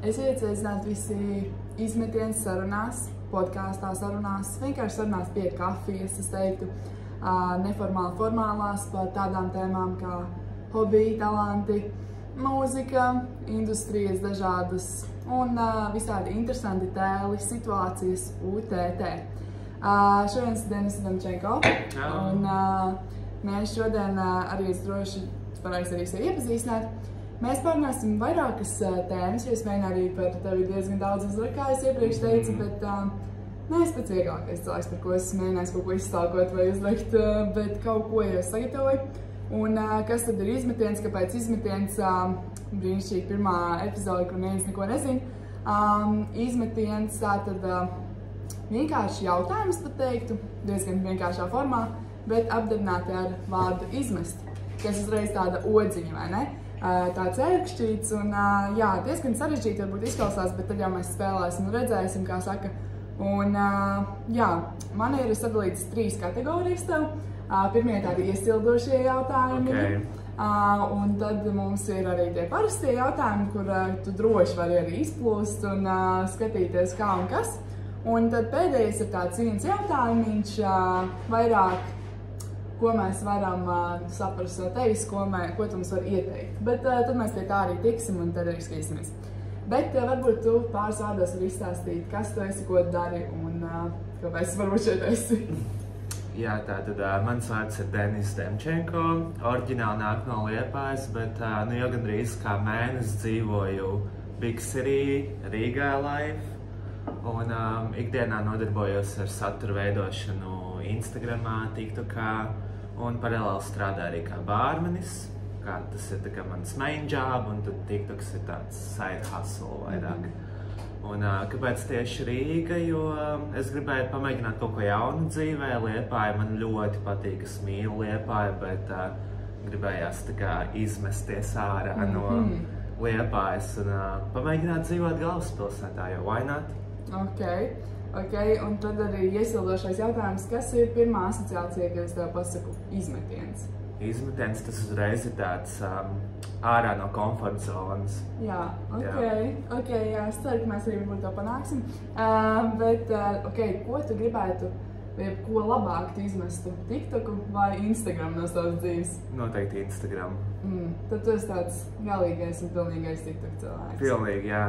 Esiet sveicināti visi izmetienas sarunās, podkāstā sarunās, vienkārši sarunās pie kafijas, es teiktu, neformāli formālās par tādām tēmām kā hobiji, talanti, mūzika, industrijas dažādas un visādi interesanti tēli, situācijas, UTT. Šodien es Denis Demčenko, un mēs šodien arī es droši varēs arī sevi iepazīstināt. Mēs pārunāsim vairākas tēmas, jo es mēģināju arī par tevi diezgan daudz uzvaru, kā es iepriekš teicu, bet neesmu pats vieglākais cilvēks, par ko es mēģināju kaut ko izstākot vai uzlikt, bet kaut ko jau sagatavoju. Un kas tad ir izmetiens, kāpēc izmetiens, brīnišķīgi pirmā epizode, kur neviens neko nezina. Izmetiens tātad vienkārši jautājums, pat teiktu, diezgan vienkāršā formā, bet apdarbināti ar vārdu izmest, kas uzreiz tāda odziņa, vai ne? Tāds ērkšķīts un jā, diezgan sarežģīti varbūt izklausās, bet tad jau mēs spēlēsim un redzēsim, kā saka. Un jā, man ir sadalīts 3 kategorijas tev. Pirmie tādi iesildošie jautājumi. Un tad mums ir arī tie parastie jautājumi, kur tu droši vari arī izplūst un skatīties kā un kas. Un tad pēdējais ir tāds viens jautājums, vairāk, ko mēs varam saprast no tevis, ko tu mums var ieteikt. Bet tad mēs pie tā arī tiksim un tad arī skatīsimies. Bet varbūt tu pāris vārdos vari izstāstīt, kas tu esi, ko dari un kāpēc varbūt šeit esi. Jā, tātad mans vārds ir Denis Demčenko, oriģināli nāk no Liepājas, bet nu jau gandrīz kā mēnesi dzīvoju Big City, Rīgā Life. Un ikdienā nodarbojos ar satura veidošanu Instagramā, TikTokā un paralēli strādāju arī kā bārmenis. Tas ir tā kā mans main job un tad TikToks ir tāds side hustle vairāk. Un kāpēc tieši Rīga? Jo es gribēju pamēģināt kaut ko jaunu dzīvē. Liepāja man ļoti patīk, es mīlu Liepāju, bet gribējās tā kā izmesties ārā no Liepājas un pamēģināt dzīvot galvaspilsētā, jo why not? Ok, un tad arī iesildošais jautājums, kas ir pirmā asociācija, kad es tev pasaku izmetiens? Izmetiens tas uzreiz ir tāds ārā no komforta zonas. Jā, ok, jā, es ceru, ka mēs arī varbūt to panāksim. Bet, ko tu gribētu, ko labāk tu izmestu? TikToku vai Instagram no savas dzīves? Noteikti Instagram. Tad tu esi tāds galīgais un pilnīgais TikTok cilvēks. Pilnīgi, jā.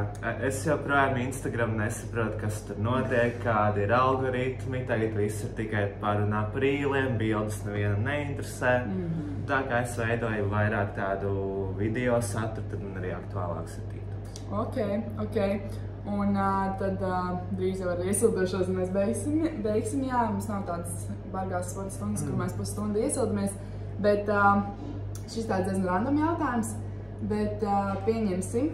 Es joprojām Instagram nesaprotu, kas tur notiek, kādi ir algoritmi. Tagad viss ir tikai par un ap rīliem, bildes nevienam neinteresē. Tā kā es veidoju vairāk tādu video saturu, tad man arī aktuālāks ir TikToks. Ok. Un tad drīz jau ar iesildošos mēs beigsim, jā. Mums nav tādas bargās sporta stundas, kur mēs pusstundu iesildamies. Bet šis tāds diezgan random jautājums. Bet pieņemsim,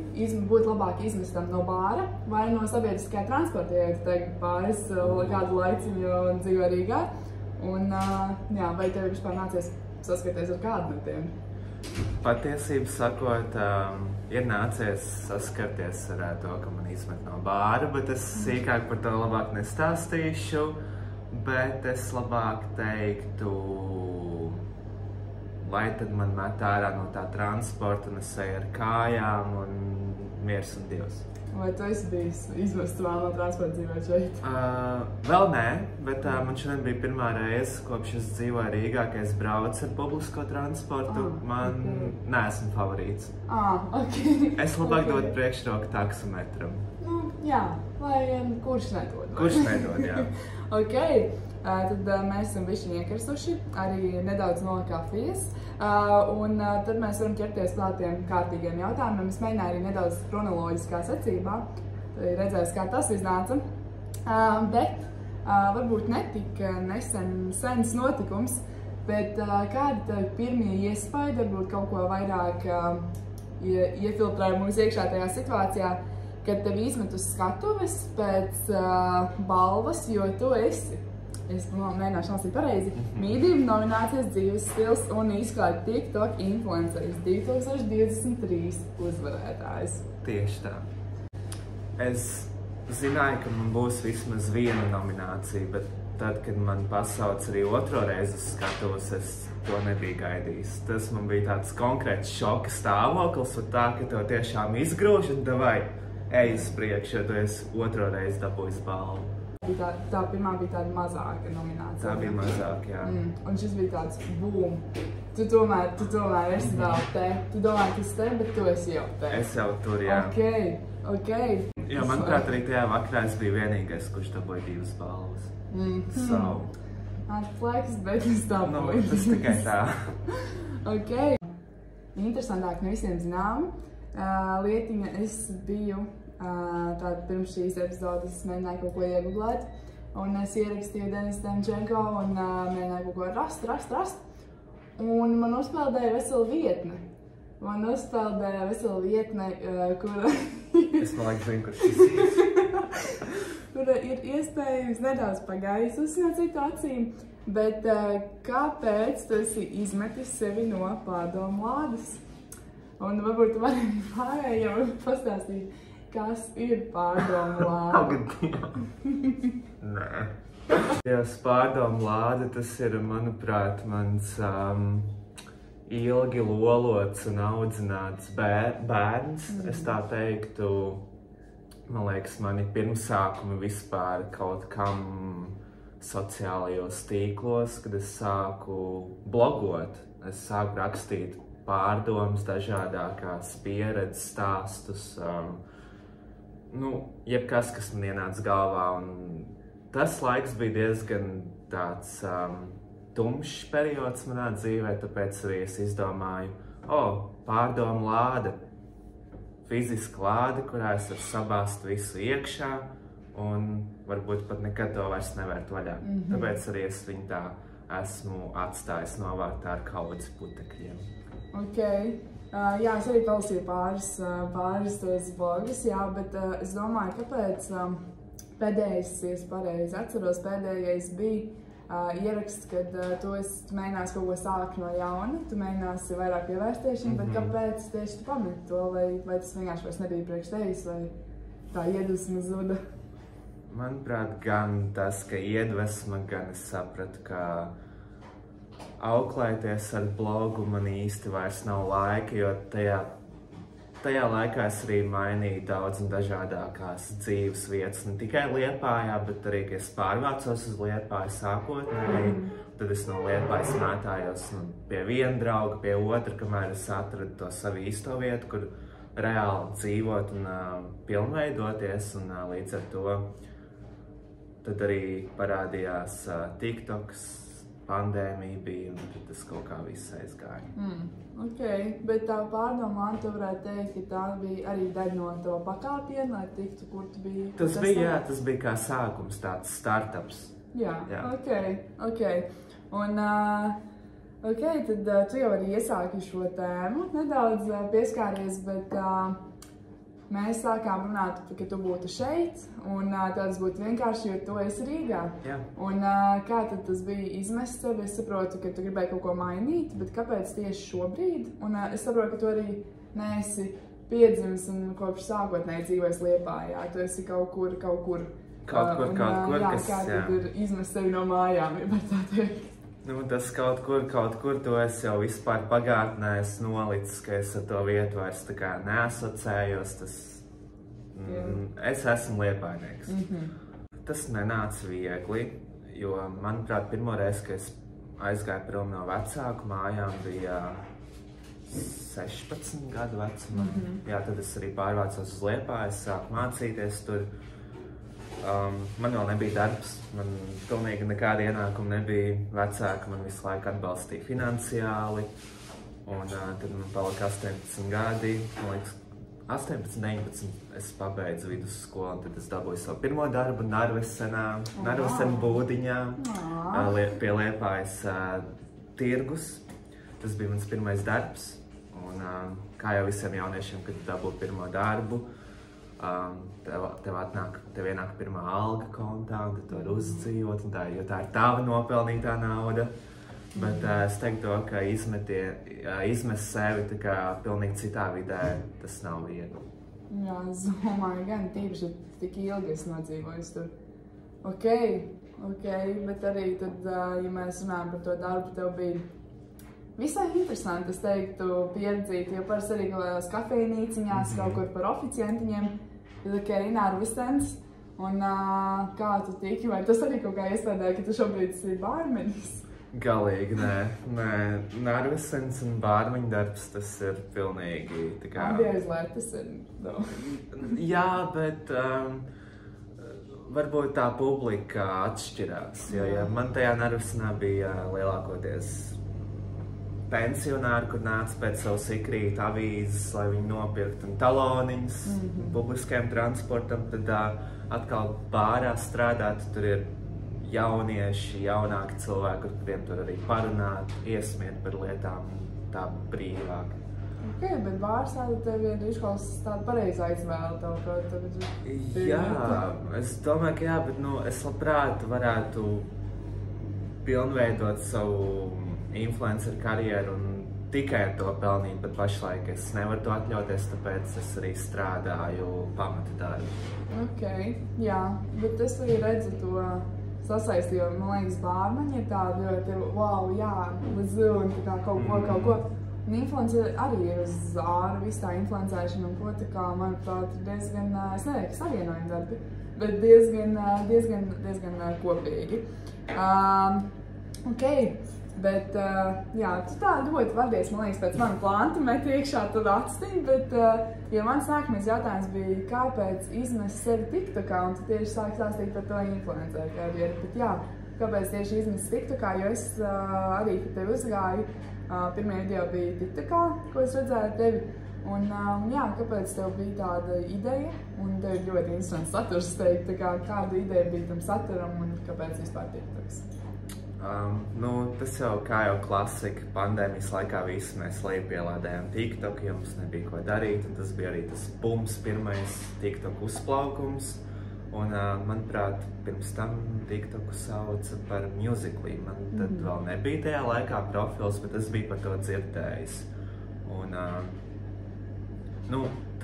būtu labāk izmestam no bāra vai no sabiedriskajā transporta, ja tu tagad pāris kādu laiciņu dzīvo Rīgā. Un jā, vai tev vispār nācies saskaties ar kādu no tiem? Patiesību sakot, ir nācies saskarties ar to, ka man izmet no bāra, bet es sīkāk par to labāk nestāstīšu, bet es labāk teiktu, lai tad man met ārā no tā transporta un es eju ar kājām un miers un Dievs. Vai tu esi bijis izmests vēl no transporta dzīvot šeit? Vēl nē, bet man šodien bija pirmā reize, kopš es dzīvoju Rīgā, ka es braucu ar publisko transportu. Man neesmu favorīts. Es labāk dodu priekšroku taksometram. Jā, lai kurš nedod. Kurš nedod, jā. Ok, tad mēs esam bišķiņi iekarstuši, arī nedaudz no kafijas. Un tad mēs varam ķerties klāt tiem kārtīgiem jautājumiem. Es mēģināju arī nedaudz kronoloģiskā secībā, tad redzēs, kā tas iznāca. Bet varbūt netik sens notikums, bet kādi tev pirmie iespaidi, varbūt kaut ko vairāk iefiltrē mūsu iekšā tajā situācijā, kad tev izmet uz skatuves pēc balvas, jo tu esi. Es mēģināšu lasīt pareizi. Mīdība nominācijas dzīves stils un izklāja TikTok influenceris 2023 uzvarētājs. Tieši tā. Es zināju, ka man būs vismaz viena nominācija, bet tad, kad man pasauc arī otro reizi uz skatuves, es to nebiju gaidījis. Tas man bija tāds konkrēts šoka stāvoklis, un tā, ka to tiešām izgrūž, un davai, ej uz priekšu, jo tu esi otro reizi dabūjis balvu. Tā pirmā bija tāda mazāka nominācija. Tā bija mazāka, jā. Un šis bija tāds boom. Tu tomēr esi vēl te. Tu domā, ka esi te, bet tu esi jau te. Es jau tur, jā. Ok. Jo, manuprāt, arī tajā vakarā es biju vienīgais, kurš dabūja 2 balvas. Atfleks, bet es dabūju. Tas tikai tā. Ok. Interesantāk no visiem zinām. Lietiņa, es biju tātad pirms šīs epizodes es mēģināju kaut ko iegooglēt, un es ierakstīju Denis Demčenko un mēģināju kaut ko rast. Un man uzpeldēja vesela vietne. Kura... Es man laikam zinu, kurš šis ir. Kura ir iespējams nedaudz pagaisusi no citu acīm, bet kāpēc tu esi izmetis sevi no pārdomu lādes? Un varbūt tu vari pārējiem pastāstīt, kas ir pārdomu lāde? Nē. Tās pārdomu lāde, tas ir, manuprāt, mans ilgi lolots un audzināts bērns. Es tā teiktu, man liekas, mani pirmsākumi vispār kaut kam sociālajos tīklos, kad es sāku blogot. Es sāku rakstīt pārdomas, dažādākās pieredzes stāstus. Jebkas, kas man ienāca galvā, un tas laiks bija diezgan tāds tumšs periods manā dzīvē, tāpēc arī es izdomāju, pārdomu lāde, fiziska lāde, kurā es varu sabāzt visu iekšā, un varbūt pat nekad to vairs nevērt vaļā. Tāpēc arī es viņu tā esmu atstājis novārtā ar kaudzi putekļiem. Ok. Jā, es arī palasīju pāris tos blogus, jā, bet es domāju, kāpēc pēdējais, ja es pareizi atceros, pēdējais bija ieraksts, kad tu mēģināsi kaut ko sākt no jauna, tu mēģināsi vairāk pievērsties šim, bet kāpēc tieši tu pameti to, vai tas vienkārši vairs nebija priekš tevis, vai tā iedvesma zuda? Manuprāt, gan tas, ka iedvesma, gan es sapratu, ka auklēties ar blogu man īsti vairs nav laika, jo tajā laikā es arī mainīju daudz un dažādākās dzīves vietas, ne tikai Liepājā, bet arī, ka es pārvācos uz Liepāju sākotnēji, tad es no Liepājas mētājos pie viena drauga, pie otra, kamēr es atradu to savu īsto vietu, kur reāli dzīvot un pilnveidoties, un līdz ar to tad arī parādījās TikToks, pandēmija bija, un tad tas kaut kā viss aizgāja. Ok, bet tā pārdomu lāde, tu varētu teikt, ka tā bija arī daļa no to pakāpiena, lai tiktu, kur tu biji? Tas bija kā sākums, tāds startups. Jā. Ok. Un, tad tu jau arī iesāki šo tēmu, nedaudz pieskāries, bet mēs sākām runāt, ka tu būtu šeit, un tas būtu vienkārši, jo tu esi Rīgā. Jā. Un kā tad tas bija izmest sevi? Es saprotu, ka tu gribēji kaut ko mainīt, bet kāpēc tieši šobrīd? Un es saprotu, ka tu arī neesi piedzimis un kopš sākotnēji dzīvojis Liepājā. Tu esi kaut kur. Kaut kur, kā tad ir izmest sevi no mājām, ja var tā teikt? Tas kaut kur to es jau vispār pagātnē esmu nolicis, ka es ar to vietu vairs tā kā neasociējos. Es esmu liepājnieks. Tas nenāca viegli, jo, manuprāt, pirmo reizi, kad es aizgāju prom no vecāku mājām, bija 16 gadu vecumā. Jā, tad es arī pārvācos uz Liepāju, sāku mācīties tur. Man vēl nebija darbs, man pilnīgi nekāda ienākuma nebija. Vecāki man visu laiku atbalstīja finansiāli, un tad man palika 18 gadi, man liekas, 18, 19 es pabeidzu vidusskolu, un tad es dabūju savu pirmo darbu Narvesen būdiņā, pie Liepājas tirgus. Tas bija mans pirmais darbs, un kā jau visiem jauniešiem, kad dabūju pirmo darbu, tev ienāk pirmā alga kontā, un tad tu vari uzdzīvot, jo tā ir tava nopelnītā nauda. Bet es teiktu to, ka izmest sevi tā kā pilnīgi citā vidē, tas nav viegli. Jā, es domāju, gan tīpaši tik ilgi es nodzīvoju tur. Ok, bet arī tad, ja mēs runājam par to darbu, tev bija visai interesanti, es teiktu, pieredzīt, jo parasti arī kafejnīciņās kaut kur par oficiantiņiem. nervistens. Un kā tu tiki, vai tas arī kaut kā iestādēja, ka tu šobrīd esi bārmenis? Galīgi, nē, nervistens un bārmeņa darbs, tas ir pilnīgi tā kā... Aizliet, tas ir, Jā, bet varbūt tā publika atšķirās, jo man tajā nervistenā bija lielākoties pensionāri, kur nāca pēc savu sikrītu avīzes, lai viņi nopirktu un taloniņus publiskajam transportam, tad atkal bārā strādāt, tur ir jaunieši, jaunāki cilvēki, ar kuriem tur arī parunāt, iesmiet par lietām tā brīvāk. Ok, bet bārs tev ir izklausās tāda pareiza izvēle tev, Jā, es domāju, ka jā, bet es labprāt varētu pilnveidot savu influenceru karjeru un tikai ar to pelnīt, bet pašlaik es nevaru to atļauties, tāpēc es arī strādāju pamata darbu. Ok, jā, bet es arī redzu to sasaistīju, jo, man liekas, bārmeņi ir tādi ļoti, wow, jā, lizu un tā kā kaut ko. Un influenceri arī ir uz āru, visu tā influencēšana un ko, tā kā, manuprāt, diezgan, es nedomāju, ka savienojumi darbi, bet diezgan kopīgi. Ok. Bet, jā, tu tā ļoti vadies, man liekas, pēc mana plāna, tu met iekšā tad atstiņu, bet, jo mans sākamies jautājums bija, kāpēc izmest sevi TikTokā, un tu tieši sāki stāstīt par to influenceru karjeru, bet jā, kāpēc tieši izmest TikTokā, jo es arī, kad tevi uzgāju, pirmie video bija TikTokā, ko es redzēju tevi, un jā, kāpēc tev bija tāda ideja, un tev ir ļoti interesants saturs, teikt, tā kā kāda ideja bija tam saturam, un kāpēc vispār TikToks? Tas jau kā jau klasika, pandēmijas laikā visi mēs lejupielādējām TikTok, jo mums nebija ko darīt, un tas bija arī tas bums, pirmais TikTok uzplaukums. Un, manuprāt, pirms tam TikToku sauca par Musical.ly. Man tad vēl nebija tajā laikā profils, bet es biju par to dzirdējis. Un,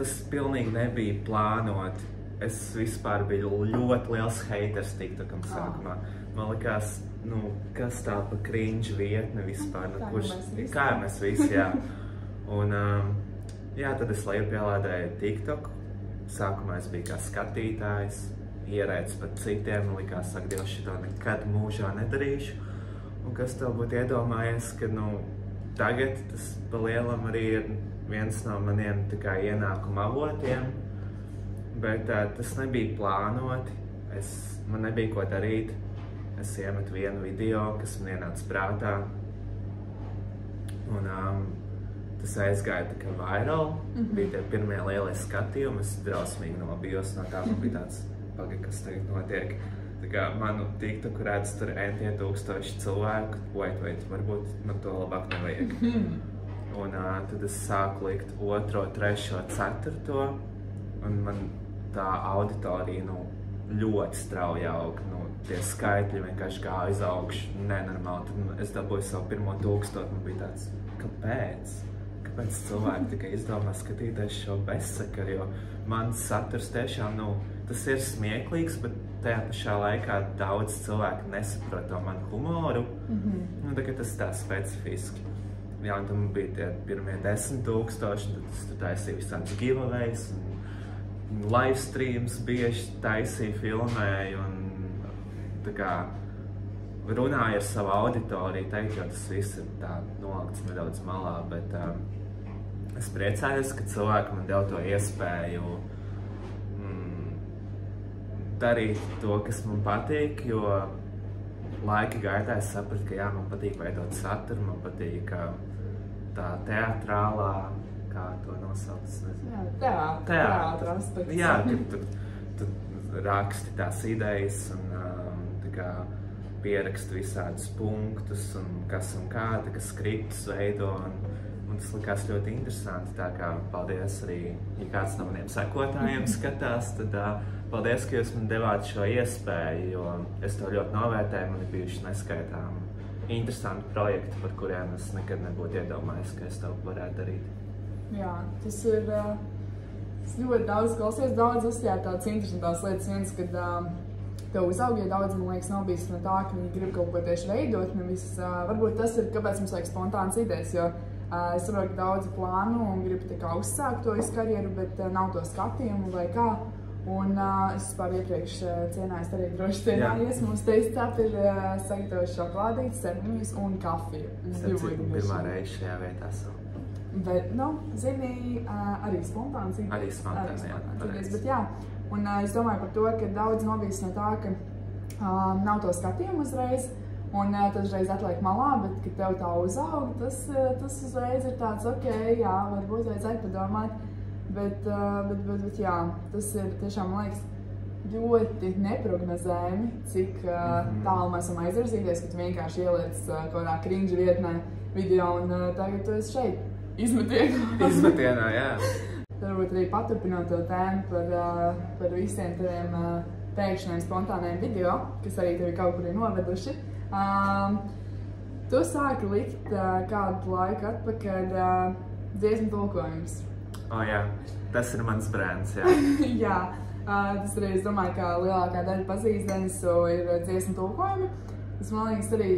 tas pilnīgi nebija plānot. Es vispār biju ļoti liels haters TikTokam sākumā. Man likās, kas tā pa cringe vietne vispār, kā mēs visi, jā. Un, jā, tad es lejupielādēju TikToku. Sākumā es biju kā skatītājs, ierēdz par citiem, man likās, saka, Dievs, šito nekad mūžā nedarīšu. Un kas tev būtu iedomājies, ka, tagad tas pa lielam arī ir viens no maniem tā kā ienākuma avotiem. Bet tas nebija plānoti, man nebija ko darīt. Es iemetu vienu video, kas man ienāca prātā. Un tas aizgāja tā kā viral. Bija tie pirmie lielie skatījumi, es drausmīgi nobijos no tā, man bija tāds, kas tagad notiek. Tā kā manu TikToku redz tur entie tūkstoši cilvēku, wait, varbūt man to labāk nevajag. Un tad es sāku likt 2., 3., 4. Un man tā auditorija ļoti strauji auga. Tie skaitļi vienkārši gāja uz augšu, nenormāli. Tad es dabūju savu pirmo 1000, man bija tāds, kāpēc? Kāpēc cilvēki tikai izdomā skatīties šo bezsakaru, jo mans saturs tiešām, tas ir smieklīgs, bet tajā pašā laikā daudz cilvēku nesaprot to manu humoru. Tagad tas tā specifiski. Jā, un tad man bija tie pirmie 10 000, tad es tur taisīju visādus giveaways, live streams bieži taisīju, filmēju, un tā kā runāju ar savu auditoriju, teikt, jo tas viss ir tā nolikts nedaudz malā, bet es priecājos, ka cilvēki man deva to iespēju darīt to, kas man patīk, jo laika gaitā es sapratu, ka jā, man patīk veidot saturu, man patīk tā teatrālā, kā to nosauc, nezinu. Jā, teātra aspekts. Jā, kad tu raksti tās idejas un pierakstu visādus punktus un kas un kā, tā kā skriptus veido, un tas likās ļoti interesanti, tā kā paldies arī, ja kāds no maniem sekotājiem skatās, tad paldies, ka jūs man devāt šo iespēju, jo es to ļoti novērtēju, man ir bijuši neskaitām interesanti projekti, par kuriem es nekad nebūtu iedomājies, ka es to varētu darīt. Jā, tas ir ļoti daudz klausies, daudz uzstājāt tādas interesantās lietas, viens, kad tev uzaugie daudz, man liekas, nav bijis no tā, ka viņi grib kaut ko tieši veidot, nevis, varbūt tas ir, kāpēc mums vajag spontānas idejas, jo Es saprotu, ka daudzi plāno un gribu tā kā uzsākt to visu karjeru, bet nav to skatījumu vai kā. Un es vispār iepriekš cienājos, arī droši cienājies. Mums teicāt ir sagatavojuši šokolādītes, ceremonijas un kafiju. Pirmā reize šajā vietā esmu. Bet, zini, arī spontāns. Arī spontāns, jā. Bet jā, un es domāju par to, ka daudz nobīst no tā, ka nav to skatījumu uzreiz. Un tas uzreiz atliek malā, bet, kad tev tā uzaug, tas uzreiz ir tāds, ok, jā, varbūt vajadzētu padomāt. Bet jā, tas ir tiešām, man liekas, ļoti neprognozējami, cik tālu mēs varam aizvirzīties, ka tu vienkārši ieliec kaut kādā cringe vietnē video un tagad tu esi šeit, izmetienā. Izmetienā, jā. Varbūt arī paturpinot to tēmu par visiem taviem pēkšņiem spontāniem video, kas arī tevi kaut kur ir noveduši. Tu sāki likt kādu laiku atpakaļ dziesmu tulkojumus. Jā, tas ir mans brands, jā. Jā, tas arī, es domāju, ka lielākā daļa pazīst Denisu ir dziesmu tulkojumi. Tas, man liekas, arī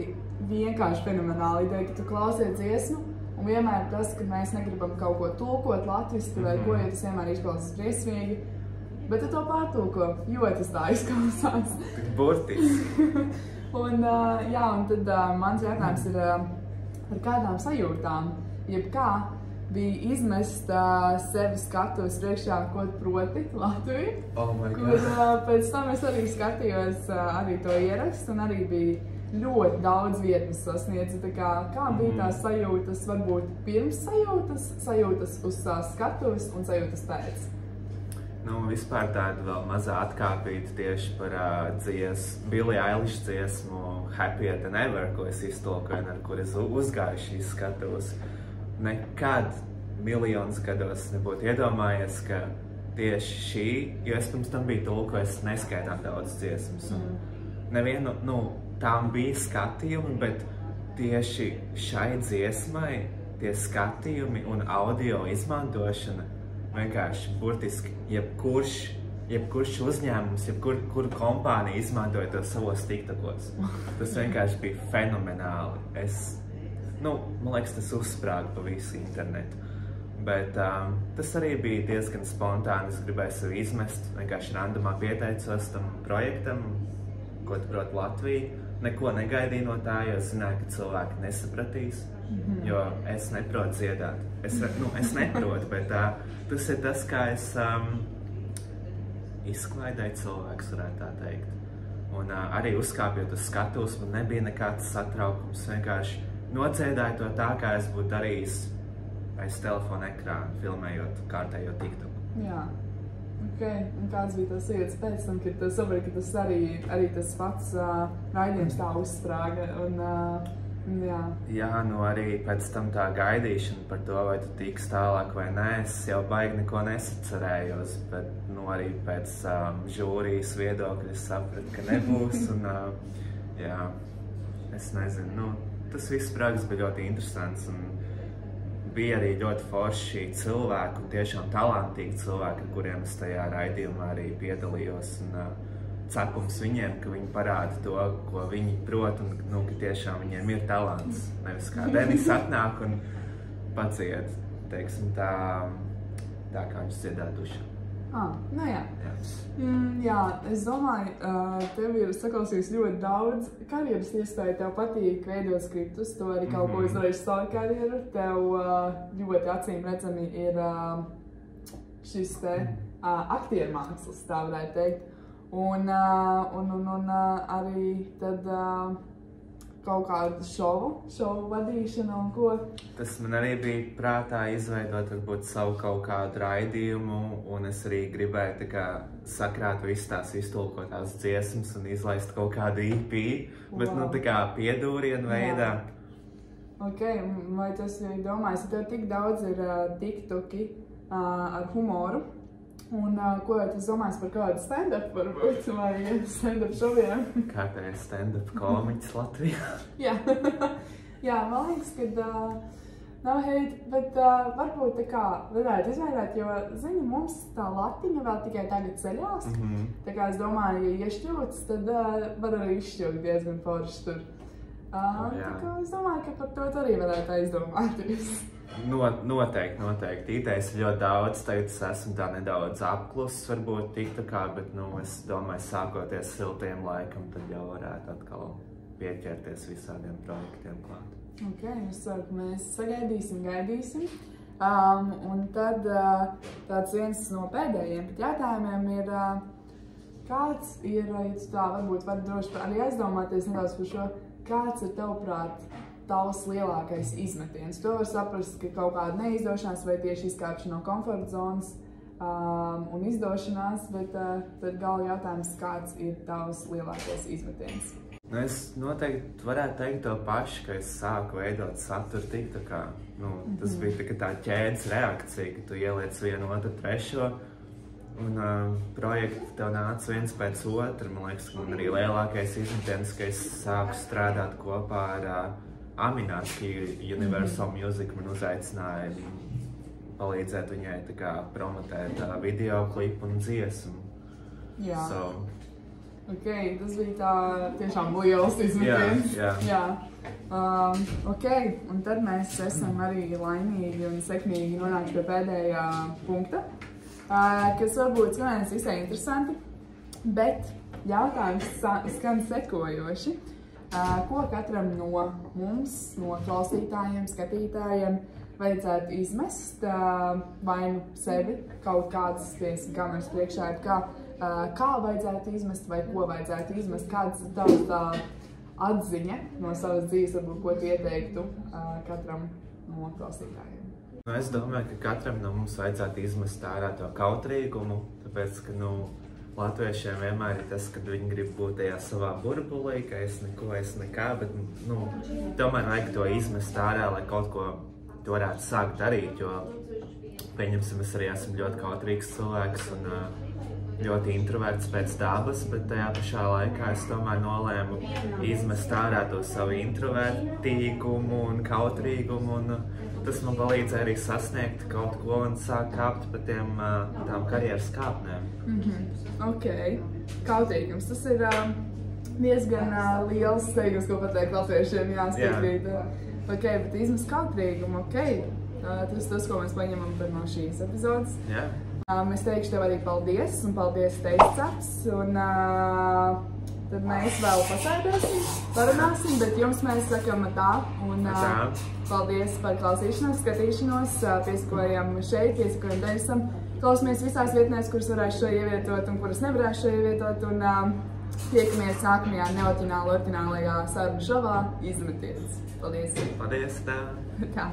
vienkārši fenomenāli ideja, ka tu klausies dziesmu, un vienmēr tas, ka mēs negribam kaut ko tulkot latviski vai ko, jo tas vienmēr izklausās briesmīgi, bet tu to pārtulko, jo tas tā izklausās. Tik burtiski. Un tad mans jautājums ir par kādām sajūtām, jebkā bija izmest sevi skatuves priekšā, ko proti Latviju, kur pēc tam es arī skatījos arī to ierakstu un arī bija ļoti daudz vietas sasniedzi. Kā bija tās sajūtas, varbūt pirms sajūtas uz tās skatuves un sajūtas pēc? Vispār tāda vēl mazā atkāpīta tieši par Billie Eilish dziesmu Happier Than Ever, ko es iztulkoju un ar kur es uzgāju šīs skatuves. Nekad miljonus gados nebūtu iedomājies, ka tieši šī, jo es pirms tam biju tulkojis neskaitām daudz dziesmas. Nevienu, tām bija skatījumi, bet tieši šai dziesmai tie skatījumi un audio izmantošana vienkārši burtiski jebkurš uzņēmums, jebkura kompānija izmantoja to savos tiktokos. Tas vienkārši bija fenomenāli. Man liekas, tas uzsprāga pa visu internetu. Bet tas arī bija diezgan spontāni. Es gribēju sevi izmest, vienkārši randomā pieteicos tam projektam, ko tu proti Latviju. Neko negaidīju no tā, jo zināju, ka cilvēki nesapratīs, jo es neprotu dziedāt. Es neprotu, bet tas ir tas, kā es izklaidēju cilvēkus, varētu tā teikt. Un arī uzkāpjot uz skatuves, man nebija nekāds satraukums. Vienkārši nodziedāju to tā, kā es būtu darījis aiz telefona ekrāna, filmējot kārtējo TikToku. Jā. Ok. Un kāds bija tas sajūtas pēc tam, kad tu saprati, ka tas arī tas pats raidījums tā uzsprāga un jā. Jā, arī pēc tam tā gaidīšana par to, vai tu tiks tālāk vai nē, es jau baigi neko nesacerējos, bet arī pēc žūrijas viedokļa es sapratu, ka nebūs un jā, es nezinu, tas viss projekts bija ļoti interesants un bija arī ļoti forši cilvēki un tiešām talantīgi cilvēki, ar kuriem es tajā raidījumā arī piedalījos. Cepums viņiem, ka viņi parāda to, ko viņi prot un ka tiešām viņiem ir talants. Nevis kā Denis atnāk un padzied, teiksim, tā kā viņš dziedā dušā. Jā. Jā, es domāju, tev ir saklausījis ļoti daudz karjeras iespēju, tev patīk veidot skriptus, tu arī kaut ko izdarījuši savu karjeru, tev ļoti acīm redzami ir šis te aktieru mākslas, tā varētu teikt, un arī tad kaut kādu šovu vadīšanu un ko. Tas man arī bija prātā izveidot varbūt savu kaut kādu raidījumu, un es arī gribēju tā kā sakrāt visu tās iztulkotās dziesmas un izlaist kaut kādu EP, bet tā kā piedūrienu veidā. Ok, vai tu esi domājis, ka tev tik daudz ir tiktoki ar humoru? Un ko tu domāji par kādu stand-up varbūt, vai stand-up šoviem? Kārtējais stand-up komiķis Latvijā. Jā, man liekas, ka nav hate, bet varbūt tā kā varētu izvairāt, jo, zini, mums tā latiņa vēl tikai tagad ceļās. Tā kā es domāju, ja iešķūts, tad var arī izšķūt diezgan forši tur. Tā kā es domāju, ka par to arī varētu aizdomāties. Noteikti. Idejas ir ļoti daudz, tagad es esmu tā nedaudz apklusis varbūt TikTokā, bet, es domāju, sākoties siltiem laikam, tad jau varētu atkal pieķerties visādiem projektiem klāt. Ok, es ceru, ka mēs gaidīsim. Un tad tāds viens no pēdējiem jautājumiem ir, kāds ir, ja tu tā varbūt vari droši arī aizdomāties nedaudz par šo, kāds ir tavuprāt tavs lielākais izmetiens? To var saprast, ka kaut kāda neizdošanās vai tieši izkāpšana no komforta zonas un izdošanās, bet tad gala jautājums, kāds ir tavs lielākais izmetiens? Es noteikti varētu teikt to pašu, ka es sāku veidot saturu TikTokā. Tas bija tā ķēdes reakcija, ka tu ieliec vienu, otru, trešo, un projekti tev nāca viens pēc otra. Man liekas, ka man arī lielākais izmetiens, ka es sāku strādāt kopā ar Aminatki Universal Music, man uzaicināja palīdzēt viņai tā kā promotēt video klipu un dziesmu. Jā. Ok, tas bija tā tiešām liels izmetiens. Jā. Ok, un tad mēs esam arī laimīgi un sekmīgi nonākuši pie pēdējā punkta, kas varbūt skanēs visai interesanti, bet jautājums skan sekojoši. Ko katram no mums, no klausītājiem, skatītājiem vajadzētu izmest, vai nu sevi kaut kādas kameras priekšā, kā vajadzētu izmest vai ko vajadzētu izmest, kāds ir tavs atziņa no savas dzīves, varbūt, ko tu ieteiktu katram no klausītājiem? Es domāju, ka katram no mums vajadzētu izmest ārā to kautrīgumu, tāpēc, ka latviešiem vienmēr ir tas, kad viņi grib būt tajā savā burbulī, ka es nekā, bet tomēr vajag to izmest ārā, lai kaut ko tu varētu sākt darīt, jo, pieņemsim, es arī esmu ļoti kautrīgs cilvēks un ļoti introverts pēc dabas, bet tajā pašā laikā es tomēr nolēmu izmest ārā to savu introvertīgumu un kautrīgumu, un tas man palīdzēja arī sasniegt kaut ko un sākt kāpt pa tām karjeras kāpnēm. Ok, kautrīgums. Tas ir diezgan liels teikums, ko pateikt latviešiem, jāspiekrīt. Ok, bet izmest kautrīgumu, ok. Tas, ko mēs paņemam no šīs epizodes. Es teikšu tev arī paldies, un paldies Tastecaps, un tad mēs vēl pasēdēsim, parunāsim, bet jums mēs sakam tā, un paldies par klausīšanos, skatīšanos, piesakojam šeit, piesakojam Denisam, klausamies visās vietnēs, kuras varēšu šo ievietot un kuras nevarēšu šo ievietot, un tiekamies nākamajā neoriģinālajā sarunu šovā Izmetiens. Paldies! Paldies! Tā!